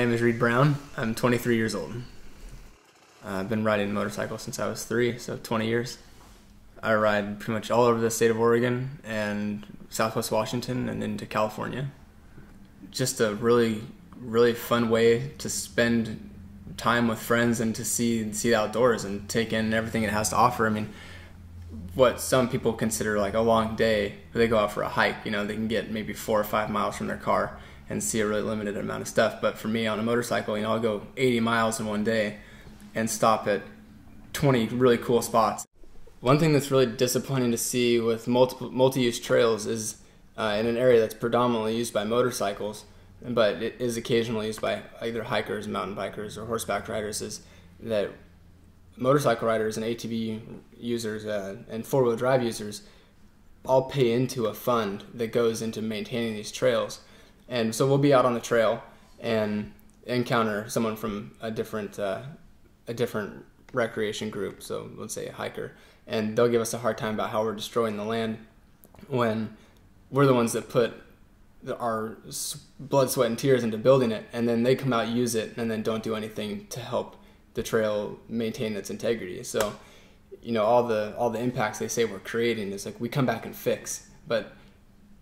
name is Reed Brown. I'm 23 years old. I've been riding a motorcycle since I was 3, so 20 years. I ride pretty much all over the state of Oregon and Southwest Washington and into California. Just a really, really fun way to spend time with friends and to see the outdoors and take in everything it has to offer. I mean, what some people consider like a long day, they go out for a hike, you know, they can get maybe 4 or 5 miles from their car and see a really limited amount of stuff. But for me on a motorcycle, you know, I'll go 80 miles in one day and stop at 20 really cool spots. One thing that's really disappointing to see with multi-use trails is in an area that's predominantly used by motorcycles, but it is occasionally used by either hikers, mountain bikers, or horseback riders, is that motorcycle riders and ATV users and four-wheel drive users all pay into a fund that goes into maintaining these trails. And so we'll be out on the trail and encounter someone from a different recreation group, so let's say a hiker, and they'll give us a hard time about how we're destroying the land when we're the ones that put our blood, sweat, and tears into building it, and then they come out, use it, and then don't do anything to help the trail maintain its integrity. So, you know, all the impacts they say we're creating is like we come back and fix, but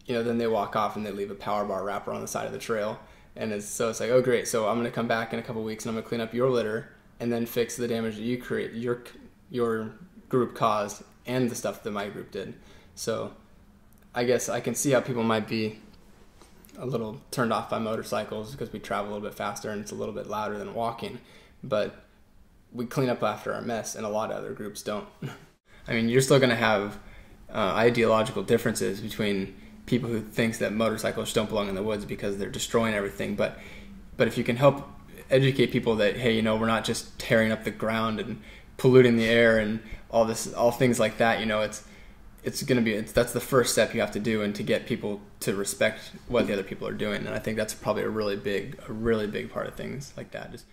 you know, then they walk off and they leave a power bar wrapper on the side of the trail, and it's like, oh great, so I'm going to come back in a couple weeks and I'm going to clean up your litter and then fix the damage that you create, your group caused, and the stuff that my group did. So I guess I can see how people might be a little turned off by motorcycles because we travel a little bit faster and it's a little bit louder than walking, but we clean up after our mess, and a lot of other groups don't. I mean, you're still going to have ideological differences between people who think that motorcycles don't belong in the woods because they're destroying everything, but if you can help educate people that, hey, you know, we're not just tearing up the ground and polluting the air and all things like that, you know, that's the first step you have to do, and to get people to respect what the other people are doing. And I think that's probably a really big part of things like that. Just